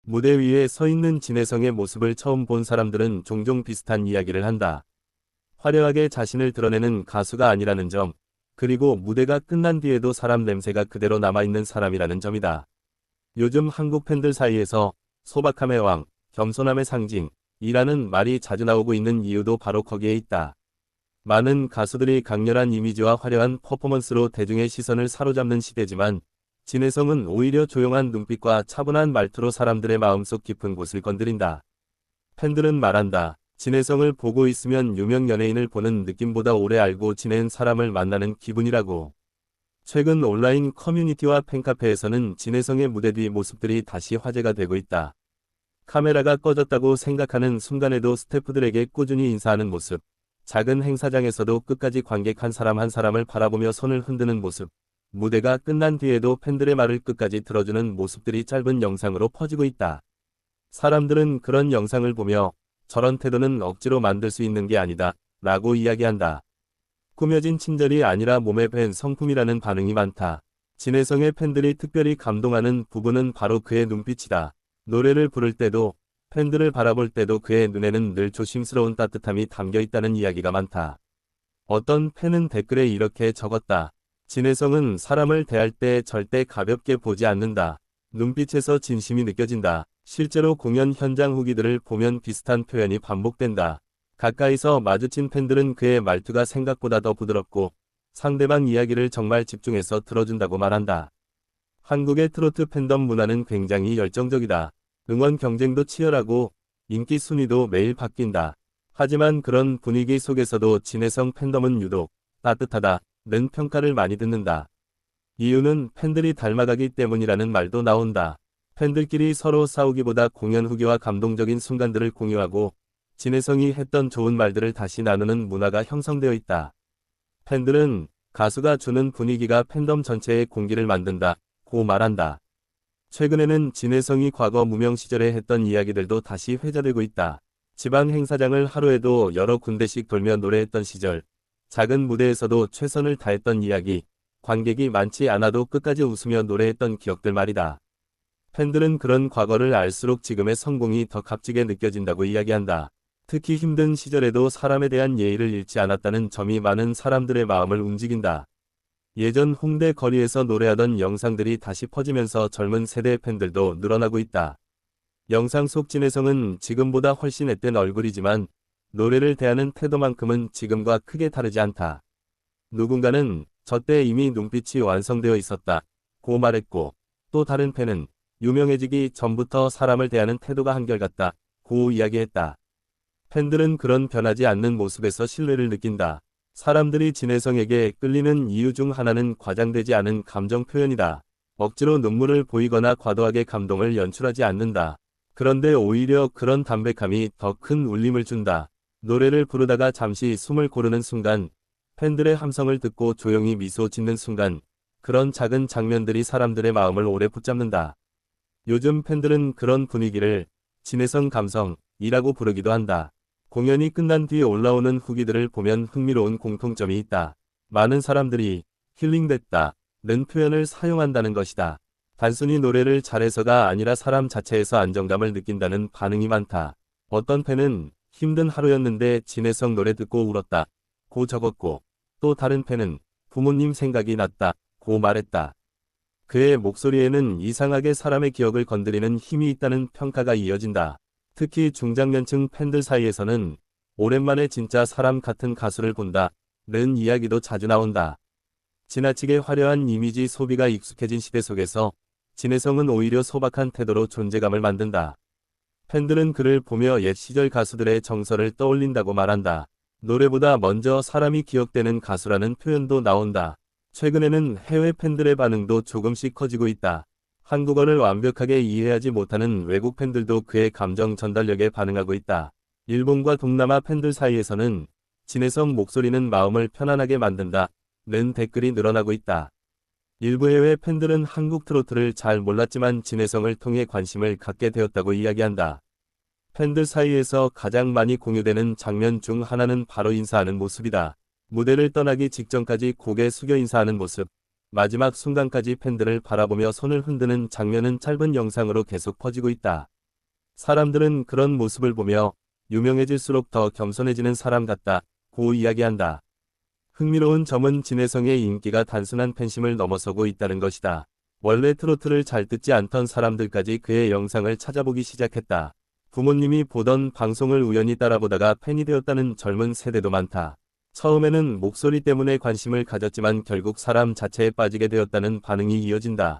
무대 위에 서 있는 진혜성의 모습을 처음 본 사람들은 종종 비슷한 이야기를 한다. 화려하게 자신을 드러내는 가수가 아니라는 점, 그리고 무대가 끝난 뒤에도 사람 냄새가 그대로 남아있는 사람이라는 점이다. 요즘 한국 팬들 사이에서 소박함의 왕, 겸손함의 상징이라는 말이 자주 나오고 있는 이유도 바로 거기에 있다. 많은 가수들이 강렬한 이미지와 화려한 퍼포먼스로 대중의 시선을 사로잡는 시대지만 진혜성은 오히려 조용한 눈빛과 차분한 말투로 사람들의 마음속 깊은 곳을 건드린다. 팬들은 말한다. 진혜성을 보고 있으면 유명 연예인을 보는 느낌보다 오래 알고 지낸 사람을 만나는 기분이라고. 최근 온라인 커뮤니티와 팬카페에서는 진혜성의 무대 뒤 모습들이 다시 화제가 되고 있다. 카메라가 꺼졌다고 생각하는 순간에도 스태프들에게 꾸준히 인사하는 모습, 작은 행사장에서도 끝까지 관객 한 사람 한 사람을 바라보며 손을 흔드는 모습, 무대가 끝난 뒤에도 팬들의 말을 끝까지 들어주는 모습들이 짧은 영상으로 퍼지고 있다. 사람들은 그런 영상을 보며 저런 태도는 억지로 만들 수 있는 게 아니다 라고 이야기한다. 꾸며진 친절이 아니라 몸에 밴 성품이라는 반응이 많다. 진혜성의 팬들이 특별히 감동하는 부분은 바로 그의 눈빛이다. 노래를 부를 때도 팬들을 바라볼 때도 그의 눈에는 늘 조심스러운 따뜻함이 담겨 있다는 이야기가 많다. 어떤 팬은 댓글에 이렇게 적었다. 진혜성은 사람을 대할 때 절대 가볍게 보지 않는다. 눈빛에서 진심이 느껴진다. 실제로 공연 현장 후기들을 보면 비슷한 표현이 반복된다. 가까이서 마주친 팬들은 그의 말투가 생각보다 더 부드럽고 상대방 이야기를 정말 집중해서 들어준다고 말한다. 한국의 트로트 팬덤 문화는 굉장히 열정적이다. 응원 경쟁도 치열하고 인기 순위도 매일 바뀐다. 하지만 그런 분위기 속에서도 진혜성 팬덤은 유독 따뜻하다는 평가를 많이 듣는다. 이유는 팬들이 닮아가기 때문이라는 말도 나온다. 팬들끼리 서로 싸우기보다 공연 후기와 감동적인 순간들을 공유하고 진혜성이 했던 좋은 말들을 다시 나누는 문화가 형성되어 있다. 팬들은 가수가 주는 분위기가 팬덤 전체의 공기를 만든다고 말한다. 최근에는 진혜성이 과거 무명 시절에 했던 이야기들도 다시 회자되고 있다. 지방 행사장을 하루에도 여러 군데씩 돌며 노래했던 시절, 작은 무대에서도 최선을 다했던 이야기, 관객이 많지 않아도 끝까지 웃으며 노래했던 기억들 말이다. 팬들은 그런 과거를 알수록 지금의 성공이 더 값지게 느껴진다고 이야기한다. 특히 힘든 시절에도 사람에 대한 예의를 잃지 않았다는 점이 많은 사람들의 마음을 움직인다. 예전 홍대 거리에서 노래하던 영상들이 다시 퍼지면서 젊은 세대의 팬들도 늘어나고 있다. 영상 속 진혜성은 지금보다 훨씬 앳된 얼굴이지만 노래를 대하는 태도만큼은 지금과 크게 다르지 않다. 누군가는 저때 이미 눈빛이 완성되어 있었다고 말했고, 또 다른 팬은 유명해지기 전부터 사람을 대하는 태도가 한결같다고 이야기했다. 팬들은 그런 변하지 않는 모습에서 신뢰를 느낀다. 사람들이 진혜성에게 끌리는 이유 중 하나는 과장되지 않은 감정 표현이다. 억지로 눈물을 보이거나 과도하게 감동을 연출하지 않는다. 그런데 오히려 그런 담백함이 더 큰 울림을 준다. 노래를 부르다가 잠시 숨을 고르는 순간, 팬들의 함성을 듣고 조용히 미소 짓는 순간, 그런 작은 장면들이 사람들의 마음을 오래 붙잡는다. 요즘 팬들은 그런 분위기를 진혜성 감성이라고 부르기도 한다. 공연이 끝난 뒤에 올라오는 후기들을 보면 흥미로운 공통점이 있다. 많은 사람들이 힐링됐다는 표현을 사용한다는 것이다. 단순히 노래를 잘해서가 아니라 사람 자체에서 안정감을 느낀다는 반응이 많다. 어떤 팬은 힘든 하루였는데 진혜성 노래 듣고 울었다고 적었고, 또 다른 팬은 부모님 생각이 났다고 말했다. 그의 목소리에는 이상하게 사람의 기억을 건드리는 힘이 있다는 평가가 이어진다. 특히 중장년층 팬들 사이에서는 오랜만에 진짜 사람 같은 가수를 본다는 이야기도 자주 나온다. 지나치게 화려한 이미지 소비가 익숙해진 시대 속에서 진혜성은 오히려 소박한 태도로 존재감을 만든다. 팬들은 그를 보며 옛 시절 가수들의 정서를 떠올린다고 말한다. 노래보다 먼저 사람이 기억되는 가수라는 표현도 나온다. 최근에는 해외 팬들의 반응도 조금씩 커지고 있다. 한국어를 완벽하게 이해하지 못하는 외국 팬들도 그의 감정 전달력에 반응하고 있다. 일본과 동남아 팬들 사이에서는 진혜성 목소리는 마음을 편안하게 만든다는 댓글이 늘어나고 있다. 일부 해외 팬들은 한국 트로트를 잘 몰랐지만 진혜성을 통해 관심을 갖게 되었다고 이야기한다. 팬들 사이에서 가장 많이 공유되는 장면 중 하나는 바로 인사하는 모습이다. 무대를 떠나기 직전까지 고개 숙여 인사하는 모습. 마지막 순간까지 팬들을 바라보며 손을 흔드는 장면은 짧은 영상으로 계속 퍼지고 있다. 사람들은 그런 모습을 보며 유명해질수록 더 겸손해지는 사람 같다 고 이야기한다. 흥미로운 점은 진혜성의 인기가 단순한 팬심을 넘어서고 있다는 것이다. 원래 트로트를 잘 듣지 않던 사람들까지 그의 영상을 찾아보기 시작했다. 부모님이 보던 방송을 우연히 따라보다가 팬이 되었다는 젊은 세대도 많다. 처음에는 목소리 때문에 관심을 가졌지만 결국 사람 자체에 빠지게 되었다는 반응이 이어진다.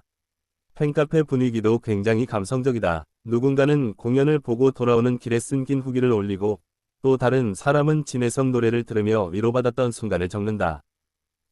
팬카페 분위기도 굉장히 감성적이다. 누군가는 공연을 보고 돌아오는 길에 쓴긴 후기를 올리고 또 다른 사람은 진혜성 노래를 들으며 위로받았던 순간을 적는다.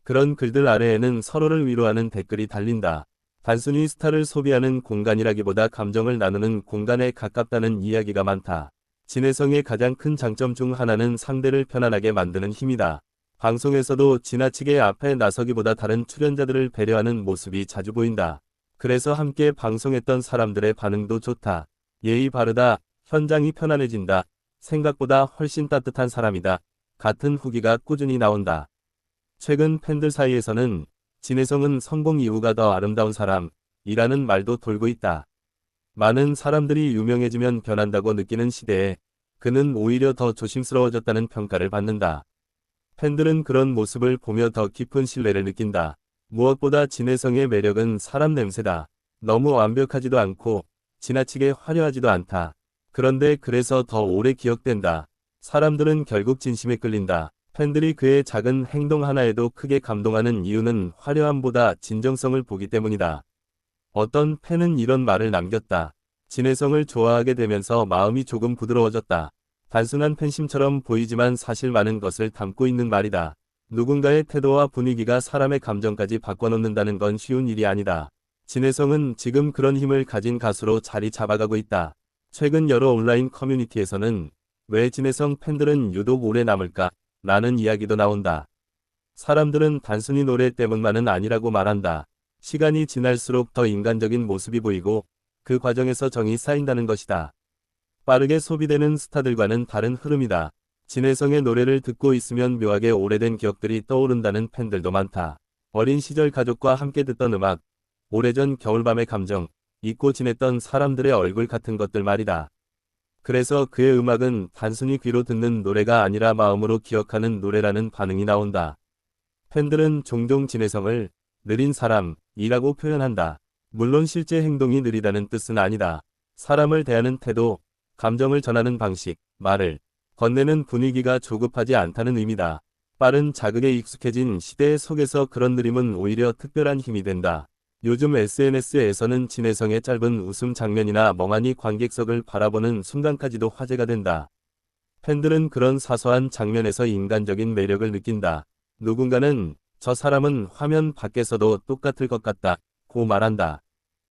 그런 글들 아래에는 서로를 위로하는 댓글이 달린다. 단순히 스타를 소비하는 공간이라기보다 감정을 나누는 공간에 가깝다는 이야기가 많다. 진혜성의 가장 큰 장점 중 하나는 상대를 편안하게 만드는 힘이다. 방송에서도 지나치게 앞에 나서기보다 다른 출연자들을 배려하는 모습이 자주 보인다. 그래서 함께 방송했던 사람들의 반응도 좋다. 예의 바르다. 현장이 편안해진다. 생각보다 훨씬 따뜻한 사람이다. 같은 후기가 꾸준히 나온다. 최근 팬들 사이에서는 진혜성은 성공 이후가 더 아름다운 사람이라는 말도 돌고 있다. 많은 사람들이 유명해지면 변한다고 느끼는 시대에 그는 오히려 더 조심스러워졌다는 평가를 받는다. 팬들은 그런 모습을 보며 더 깊은 신뢰를 느낀다. 무엇보다 진혜성의 매력은 사람 냄새다. 너무 완벽하지도 않고 지나치게 화려하지도 않다. 그런데 그래서 더 오래 기억된다. 사람들은 결국 진심에 끌린다. 팬들이 그의 작은 행동 하나에도 크게 감동하는 이유는 화려함보다 진정성을 보기 때문이다. 어떤 팬은 이런 말을 남겼다. 진혜성을 좋아하게 되면서 마음이 조금 부드러워졌다. 단순한 팬심처럼 보이지만 사실 많은 것을 담고 있는 말이다. 누군가의 태도와 분위기가 사람의 감정까지 바꿔놓는다는 건 쉬운 일이 아니다. 진혜성은 지금 그런 힘을 가진 가수로 자리 잡아가고 있다. 최근 여러 온라인 커뮤니티에서는 왜 진혜성 팬들은 유독 오래 남을까? 라는 이야기도 나온다. 사람들은 단순히 노래 때문만은 아니라고 말한다. 시간이 지날수록 더 인간적인 모습이 보이고 그 과정에서 정이 쌓인다는 것이다. 빠르게 소비되는 스타들과는 다른 흐름이다. 진혜성의 노래를 듣고 있으면 묘하게 오래된 기억들이 떠오른다는 팬들도 많다. 어린 시절 가족과 함께 듣던 음악, 오래전 겨울밤의 감정, 잊고 지냈던 사람들의 얼굴 같은 것들 말이다. 그래서 그의 음악은 단순히 귀로 듣는 노래가 아니라 마음으로 기억하는 노래라는 반응이 나온다. 팬들은 종종 진혜성을 느린 사람이라고 표현한다. 물론 실제 행동이 느리다는 뜻은 아니다. 사람을 대하는 태도, 감정을 전하는 방식, 말을 건네는 분위기가 조급하지 않다는 의미다. 빠른 자극에 익숙해진 시대 속에서 그런 느림은 오히려 특별한 힘이 된다. 요즘 SNS에서는 진혜성의 짧은 웃음 장면이나 멍하니 관객석을 바라보는 순간까지도 화제가 된다. 팬들은 그런 사소한 장면에서 인간적인 매력을 느낀다. 누군가는 저 사람은 화면 밖에서도 똑같을 것 같다 고 말한다.